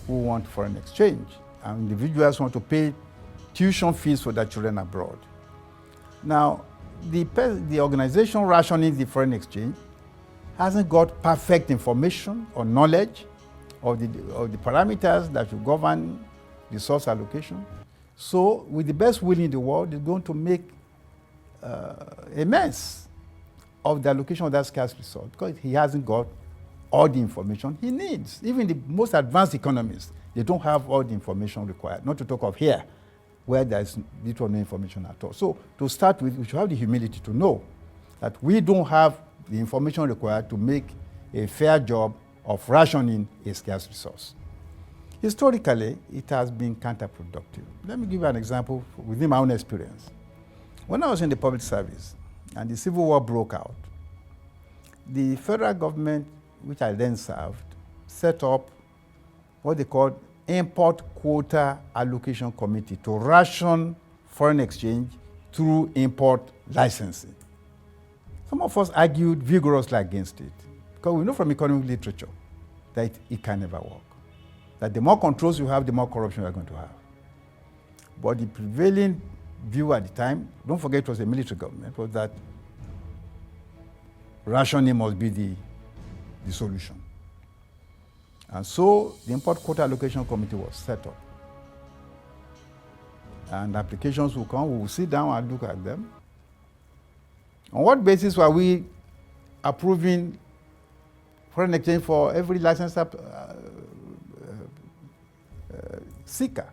who want foreign exchange, and individuals want to pay tuition fees for their children abroad. Now, the organization rationing the foreign exchange hasn't got perfect information or knowledge of the parameters that should govern resource allocation. So, with the best will in the world, it's going to make a mess of the allocation of that scarce resource, because he hasn't got all the information he needs. Even the most advanced economists, they don't have all the information required, not to talk of here, where there is little or no information at all. So, to start with, we should have the humility to know that we don't have the information required to make a fair job of rationing a scarce resource. Historically, it has been counterproductive. Let me give you an example within my own experience. When I was in the public service and the Civil War broke out, the federal government, which I then served, set up what they called Import Quota Allocation Committee to ration foreign exchange through import licensing. Some of us argued vigorously against it, because we know from economic literature that it can never work. That the more controls you have, the more corruption you are going to have. But the prevailing view at the time, don't forget it was a military government, was that rationing must be the solution. And so the Import Quota Allocation Committee was set up. And applications will come, we will sit down and look at them. On what basis were we approving foreign exchange for every licensed seeker?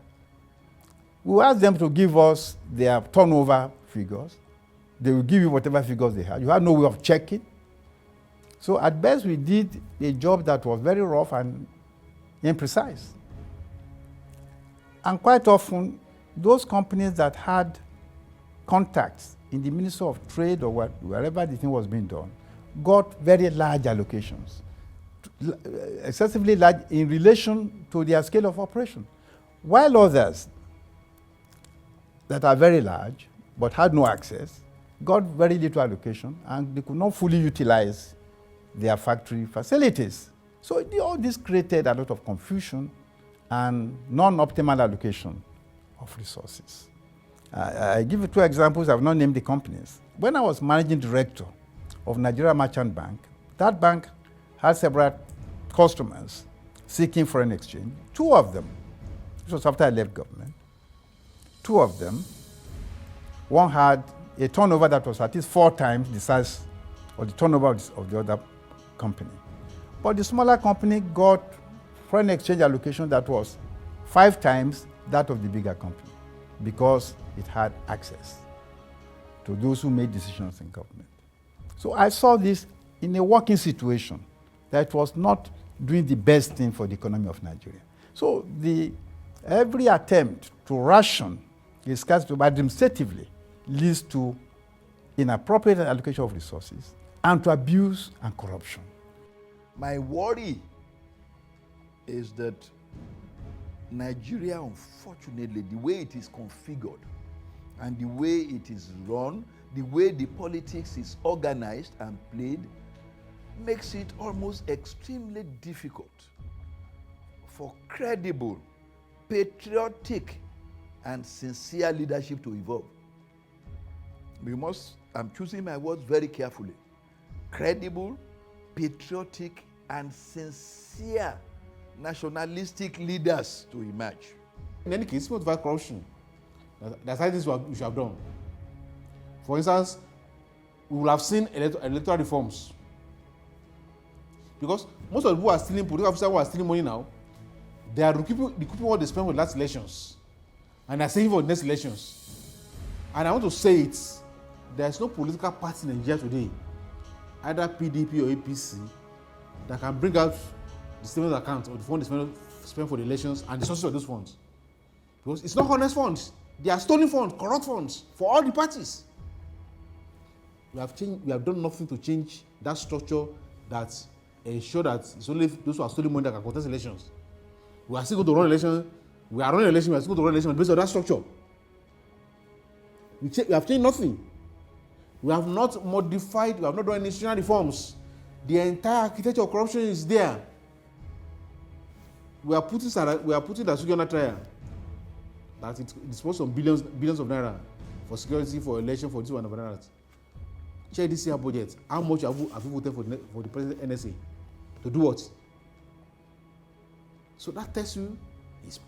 We asked them to give us their turnover figures. They will give you whatever figures they had. You had no way of checking. So at best, we did a job that was very rough and imprecise. And quite often, those companies that had contacts in the Ministry of Trade or wherever the thing was being done got very large allocations, excessively large in relation to their scale of operation. While others that are very large but had no access got very little allocation, and they could not fully utilize their factory facilities. So all this created a lot of confusion and non-optimal allocation of resources. I give you two examples. I have not named the companies. When I was managing director of Nigeria Merchant Bank, that bank had several customers seeking foreign exchange. Two of them, this was after I left government, two of them, one had a turnover that was at least 4 times the size or the turnover of the other company. But the smaller company got foreign exchange allocation that was 5 times that of the bigger company, because it had access to those who made decisions in government. So I saw this in a working situation that was not doing the best thing for the economy of Nigeria. So every attempt to ration is scarcity administratively leads to inappropriate allocation of resources and to abuse and corruption. My worry is that Nigeria, unfortunately, the way it is configured and the way it is run, the way the politics is organized and played, makes it almost extremely difficult for credible, patriotic, and sincere leadership to evolve. We must, I'm choosing my words very carefully, credible, patriotic, and sincere nationalistic leaders to emerge. In any case, what about corruption? That's how this we should have done. For instance, we will have seen electoral reforms. Because most of the people who are stealing, political officers who are stealing money now, they are recouping what they spent with last elections. And they are saving for the next elections. And I want to say it, there is no political party in Nigeria today, either PDP or APC, that can bring out the statement account of the funds spent for the elections and the sources of those funds. Because it's not honest funds. They are stolen funds, corrupt funds for all the parties. We have done nothing to change that structure that ensure that it's only those who are stealing money that can contest elections. We are still going to run elections. We are running elections. We are still going to run elections based on that structure. We have changed nothing. We have not modified. We have not done any institutional reforms. The entire architecture of corruption is there. We are putting the security on a trial. That it disposed of billions of naira for security, for election, for this one and for that. Check this year budget. How much have you voted for the present NSA? To do what? So that tells you it's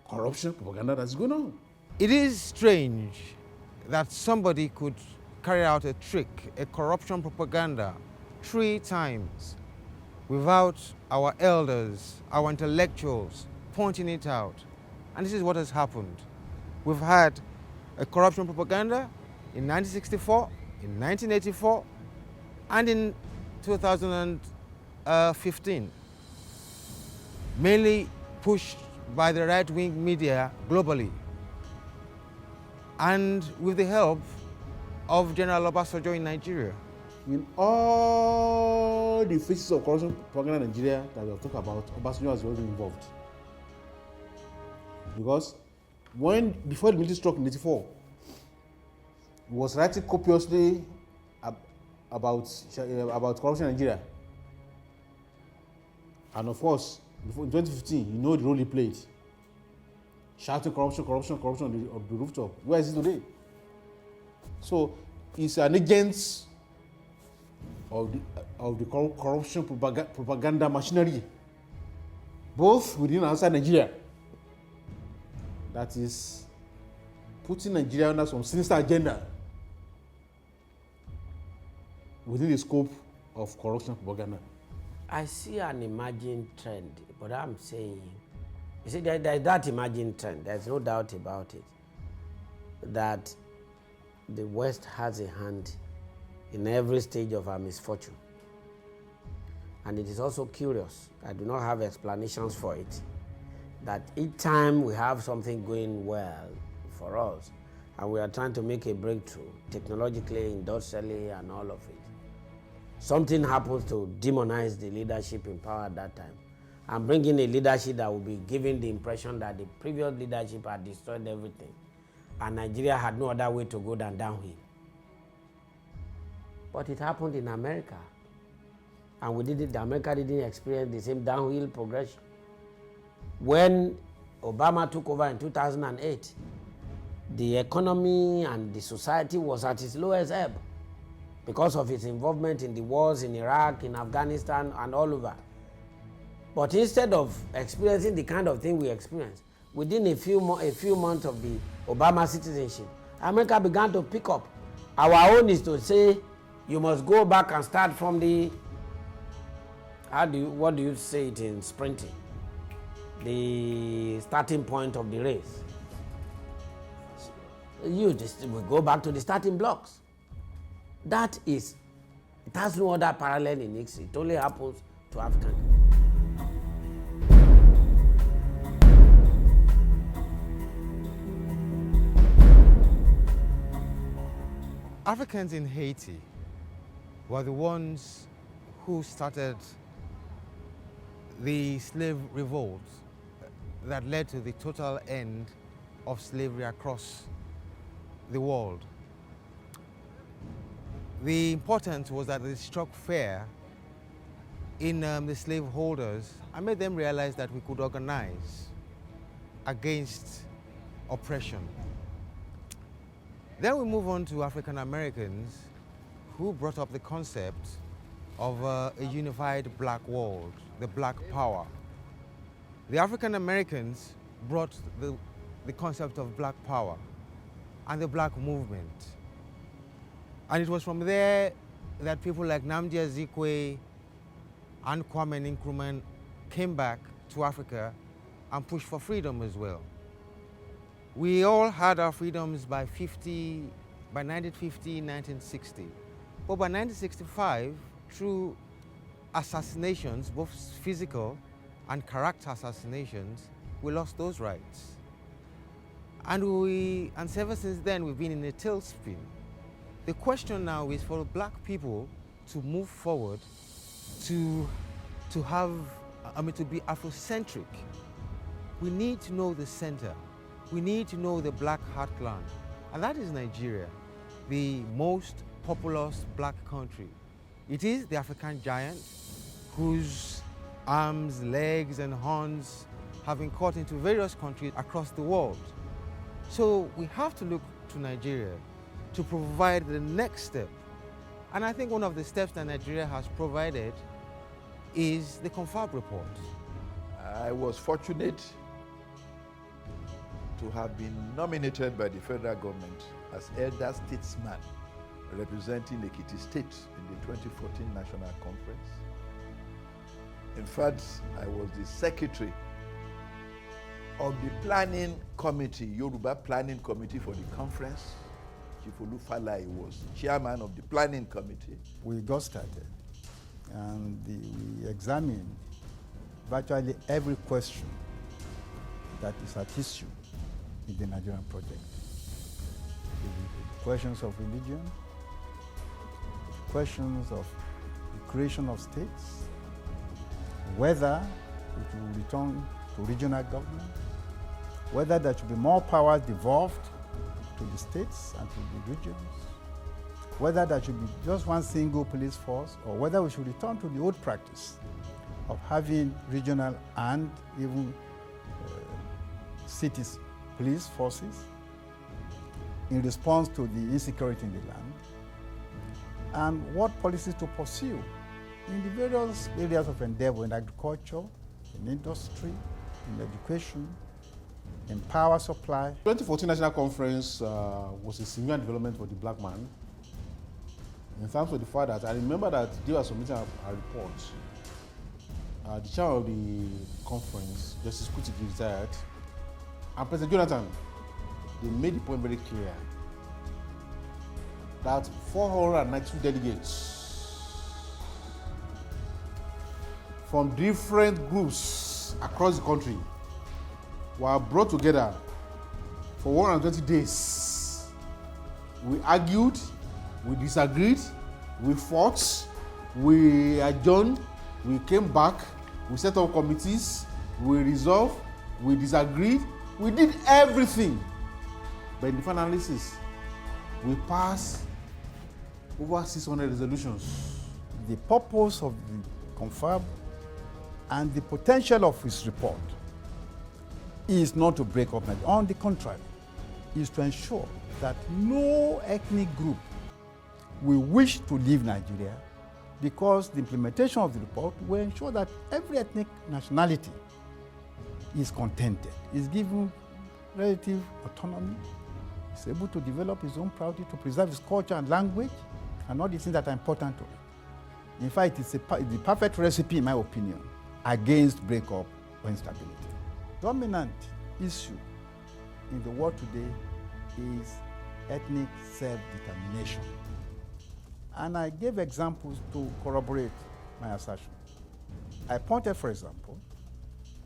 corruption, propaganda that's going on. It is strange that somebody could carry out a trick, a corruption propaganda, 3 times without our elders, our intellectuals pointing it out. And this is what has happened. We've had a corruption propaganda in 1964, in 1984, and in 2015, mainly pushed by the right-wing media globally, and with the help of General Obasanjo in Nigeria. In all the phases of corruption propaganda in Nigeria that we have talked about, Obasanjo has always been involved. Because before the military struck in 1984, he was writing copiously about corruption in Nigeria. And of course, before in 2015, you know the role he played. Shouting corruption on the rooftop. Where is he today? So he's an agent of the corruption propaganda machinery, both within and outside Nigeria. That is putting Nigeria under some sinister agenda within the scope of corruption propaganda. I see an emerging trend, but I'm saying, you see, there's that emerging trend, there's no doubt about it, that the West has a hand in every stage of our misfortune. And it is also curious, I do not have explanations for it, that each time we have something going well for us, and we are trying to make a breakthrough, technologically, industrially, and all of it, something happens to demonize the leadership in power at that time, and bring in a leadership that will be giving the impression that the previous leadership had destroyed everything, and Nigeria had no other way to go than downhill. But it happened in America, and America didn't experience the same downhill progression. When Obama took over in 2008, the economy and the society was at its lowest ebb because of its involvement in the wars in Iraq, in Afghanistan, and all over. But instead of experiencing the kind of thing we experienced, within a few months of the Obama citizenship, America began to pick up. Our own is to say, you must go back and start from the, what do you say it in sprinting? The starting point of the race. We go back to the starting blocks. It has no other parallel in history. It only happens to African. Africans in Haiti were the ones who started the slave revolts that led to the total end of slavery across the world. The importance was that it struck fear in the slaveholders and made them realize that we could organize against oppression. Then we move on to African Americans who brought up the concept of a unified black world, the Black Power. The African Americans brought the concept of Black Power and the Black movement. And it was from there that people like Nnamdi Azikiwe and Kwame Nkrumah came back to Africa and pushed for freedom as well. We all had our freedoms by 1950, 1960. But by 1965, through assassinations, both physical and character assassinations, we lost those rights. And ever since then, we've been in a tailspin. The question now is for black people to move forward, to be Afrocentric. We need to know the center. We need to know the black heartland. And that is Nigeria, the most populous black country. It is the African giant whose arms, legs, and horns have been cut into various countries across the world. So we have to look to Nigeria to provide the next step. And I think one of the steps that Nigeria has provided is the Confab report. I was fortunate to have been nominated by the federal government as elder statesman representing Ekiti State in the 2014 National Conference. In fact, I was the secretary of the planning committee, Yoruba planning committee for the conference. Chief Olufalai was chairman of the planning committee. We got started and we examined virtually every question that is at issue in the Nigerian project. The questions of religion, the questions of the creation of states, whether it will return to regional government, whether there should be more powers devolved to the states and to the regions, whether there should be just one single police force, or whether we should return to the old practice of having regional and even cities police forces in response to the insecurity in the land, and what policies to pursue in the various areas of endeavor in agriculture, in industry, in education, in power supply. 2014 National Conference was a significant development for the black man in terms of the fact that I remember that they were submitting a report. The chair of the conference, Justice Kuti, retired, and President Jonathan, they made the point very clear that 492 delegates from different groups across the country were brought together for 120 days. We argued, we disagreed, we fought, we adjourned, we came back, we set up committees, we resolved, we disagreed, we did everything. But in the final analysis, we passed over 600 resolutions. The purpose of the confab and the potential of his report is not to break up Nigeria. On the contrary, is to ensure that no ethnic group will wish to leave Nigeria, because the implementation of the report will ensure that every ethnic nationality is contented, is given relative autonomy, is able to develop his own priority, to preserve his culture and language, and all the things that are important to it. In fact, it's the perfect recipe, in my opinion, against breakup or instability. Dominant issue in the world today is ethnic self-determination. And I gave examples to corroborate my assertion. I pointed, for example,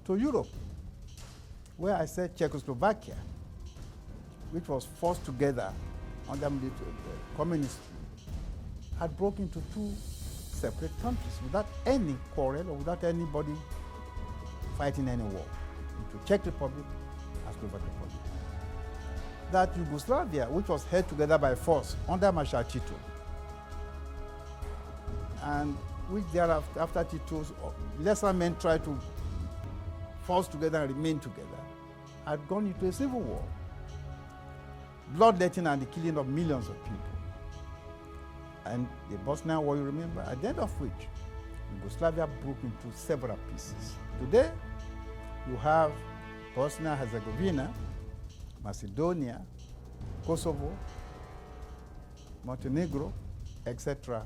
to Europe, where I said Czechoslovakia, which was forced together under the communists, had broken into two separate countries without any quarrel or without anybody fighting any war. into Czech Republic and Slovak Republic. That Yugoslavia, which was held together by force under Marshal Tito, and which thereafter, after Tito's lesser men tried to force together and remain together, had gone into a civil war. Bloodletting and the killing of millions of people. And the Bosnian War, you remember, at the end of which Yugoslavia broke into several pieces. Today, you have Bosnia-Herzegovina, Macedonia, Kosovo, Montenegro, etc.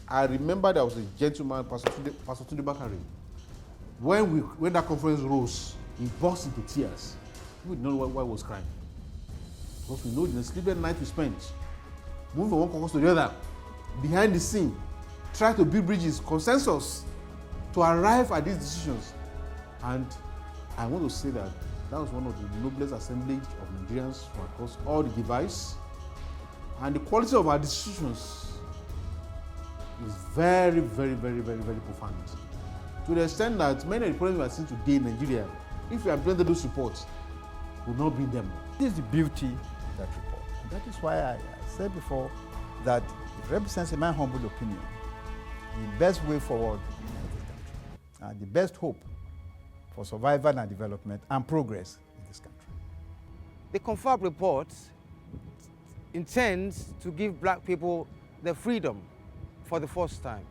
I remember there was a gentleman, Pastor Tunde Bakari. When that conference rose, he burst into tears. We didn't know why he was crying. Because we know the sleepless night we spent, moving from one caucus to the other, behind the scene, trying to build bridges, consensus, to arrive at these decisions. And I want to say that that was one of the noblest assemblage of Nigerians from across all the divides. And the quality of our decisions is very, very, very, very, very profound. To the extent that many of the problems we are seeing today in Nigeria, if we implemented those reports, would not be them. This is the beauty of that report. And that is why I said before that it represents, in my humble opinion, the best way forward in this country and the best hope for survival and development and progress in this country. The Confab report intends to give black people the freedom for the first time.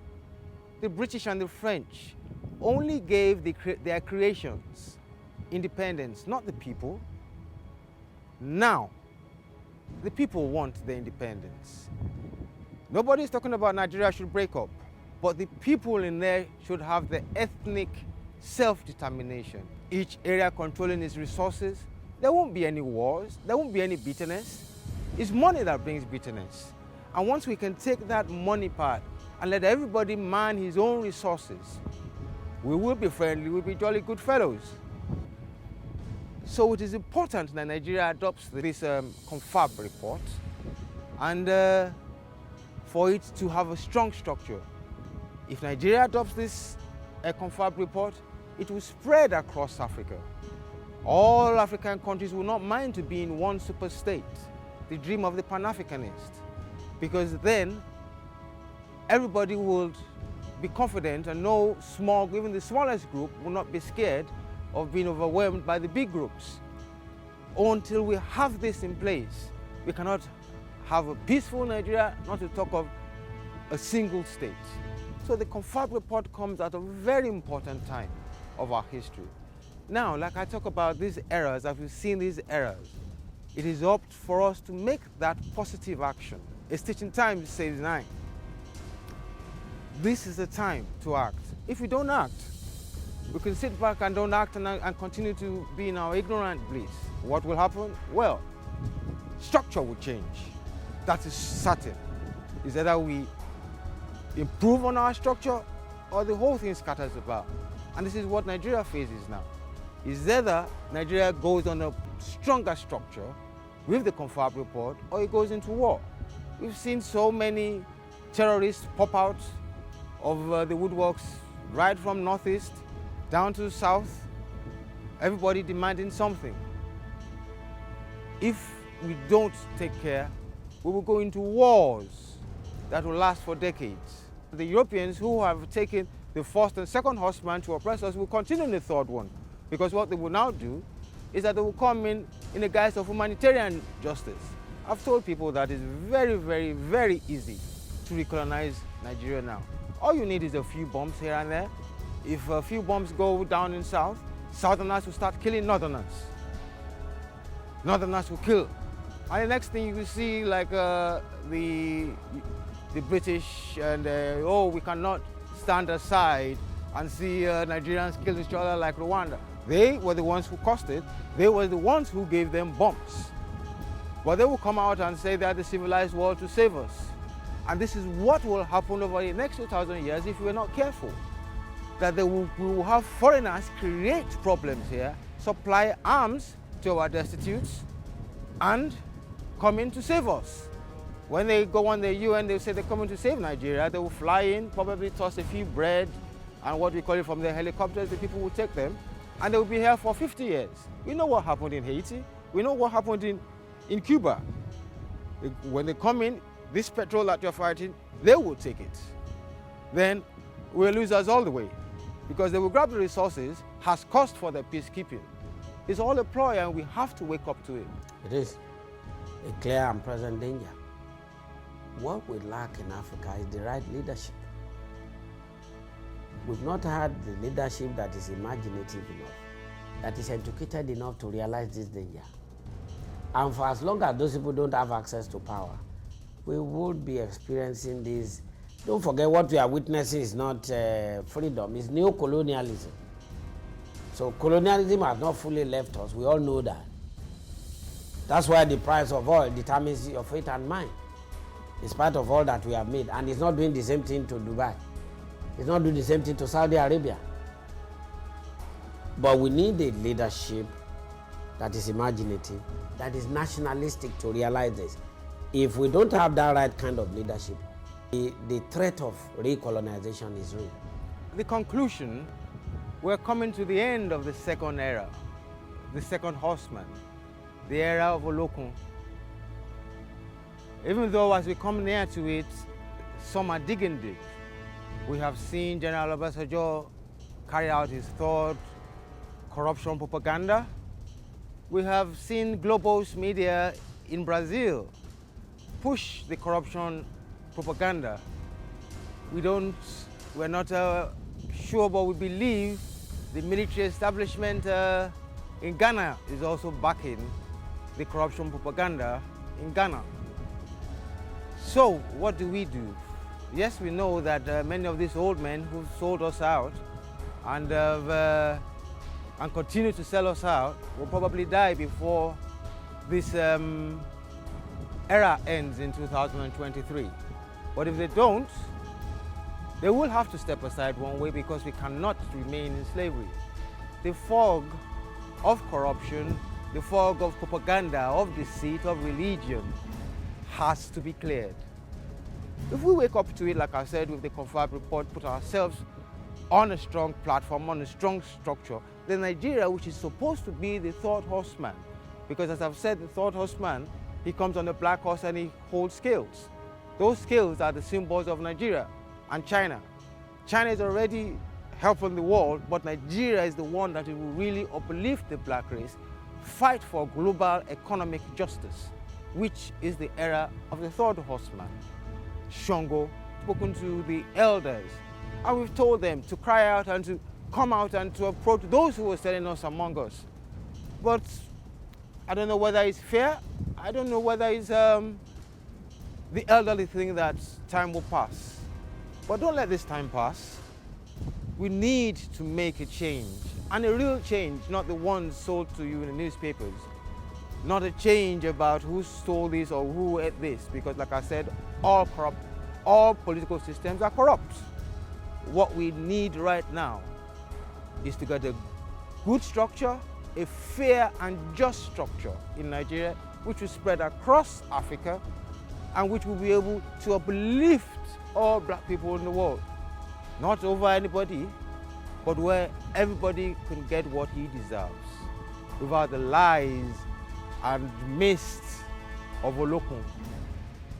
The British and the French only gave their creations independence, not the people. Now, the people want the independence. Nobody's talking about Nigeria should break up, but the people in there should have the ethnic self-determination. Each area controlling its resources. There won't be any wars, there won't be any bitterness. It's money that brings bitterness. And once we can take that money part and let everybody man his own resources, we will be friendly, we'll be jolly good fellows. So it is important that Nigeria adopts this Confab report and for it to have a strong structure. If Nigeria adopts this Confab report, it will spread across Africa. All African countries will not mind to be in one super state, the dream of the Pan-Africanist, because then everybody will be confident and know even the smallest group will not be scared of being overwhelmed by the big groups. Until we have this in place, we cannot have a peaceful Nigeria, not to talk of a single state. So the Confab report comes at a very important time of our history. Now, like I talk about these errors, as we've seen these errors, it is up for us to make that positive action. It's teaching time saves 9. This is the time to act. If we don't act, we can sit back and don't act and continue to be in our ignorant bliss. What will happen? Well, structure will change. That is certain. It's either we improve on our structure or the whole thing scatters about. And this is what Nigeria faces now. Is either Nigeria goes on a stronger structure with the Confab report or it goes into war. We've seen so many terrorists pop out of the woodworks right from northeast down to the south, everybody demanding something. If we don't take care, we will go into wars that will last for decades. The Europeans who have taken the first and second horseman to oppress us will continue in the third one, because what they will now do is that they will come in the guise of humanitarian justice. I've told people that it's very, very, very easy to recolonize Nigeria now. All you need is a few bombs here and there. If a few bombs go down in south, southerners will start killing northerners. Northerners will kill. And the next thing you will see, like the British and we cannot stand aside and see Nigerians kill each other like Rwanda. They were the ones who caused it. They were the ones who gave them bombs. But they will come out and say they are the civilized world to save us. And this is what will happen over the next 2,000 years if we're not careful. That we will have foreigners create problems here, supply arms to our destitutes, and come in to save us. When they go on the UN, they say they're coming to save Nigeria. They will fly in, probably toss a few bread and what we call it from the helicopters. The people will take them. and they will be here for 50 years. We know what happened in Haiti. We know what happened in Cuba. When they come in, this petrol that you're fighting, they will take it. Then we're losers all the way, because they will grab the resources as cost for their peacekeeping. It's all a ploy, and we have to wake up to it. It is a clear and present danger. What we lack in Africa is the right leadership. We've not had the leadership that is imaginative enough, that is educated enough to realize this danger. And for as long as those people don't have access to power, we would be experiencing this. Don't forget, what we are witnessing is not freedom, it's neo-colonialism. So colonialism has not fully left us, we all know that. That's why the price of oil determines your fate and mine. In spite of all that we have made, and it's not doing the same thing to Dubai. It's not doing the same thing to Saudi Arabia. But we need a leadership that is imaginative, that is nationalistic to realize this. If we don't have that right kind of leadership, the threat of recolonization is real. The conclusion, we're coming to the end of the second era, the second horseman, the era of Olokun. Even though as we come near to it, some are digging deep. We have seen General Obasanjo carry out his third corruption propaganda. We have seen global media in Brazil push the corruption propaganda. We're not sure, but we believe the military establishment in Ghana is also backing the corruption propaganda in Ghana. So what do we do? Yes, we know that many of these old men who sold us out and continue to sell us out will probably die before this era ends in 2023. But if they don't, they will have to step aside one way, because we cannot remain in slavery. The fog of corruption, the fog of propaganda, of deceit, of religion has to be cleared. If we wake up to it, like I said, with the confirmed report, put ourselves on a strong platform, on a strong structure, then Nigeria, which is supposed to be the third horseman, because as I've said, the third horseman, he comes on a black horse and he holds scales. Those scales are the symbols of Nigeria and China. China is already helping the world, but Nigeria is the one that will really uplift the black race, fight for global economic justice, which is the era of the third horseman. Shango, spoken to the elders, and we've told them to cry out and to come out and to approach those who were selling us among us. But I don't know whether it's fair. I don't know whether it's the elderly thing that time will pass. But don't let this time pass. We need to make a change, and a real change, not the ones sold to you in the newspapers. Not a change about who stole this or who ate this, because like I said, all political systems are corrupt. What we need right now is to get a good structure, a fair and just structure in Nigeria, which will spread across Africa and which will be able to uplift all black people in the world. Not over anybody, but where everybody can get what he deserves, without the lies and mist of Olokun,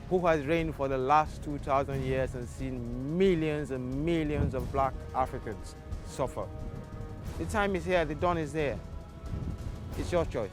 who has reigned for the last 2,000 years and seen millions and millions of black Africans suffer. The time is here, the dawn is there. It's your choice.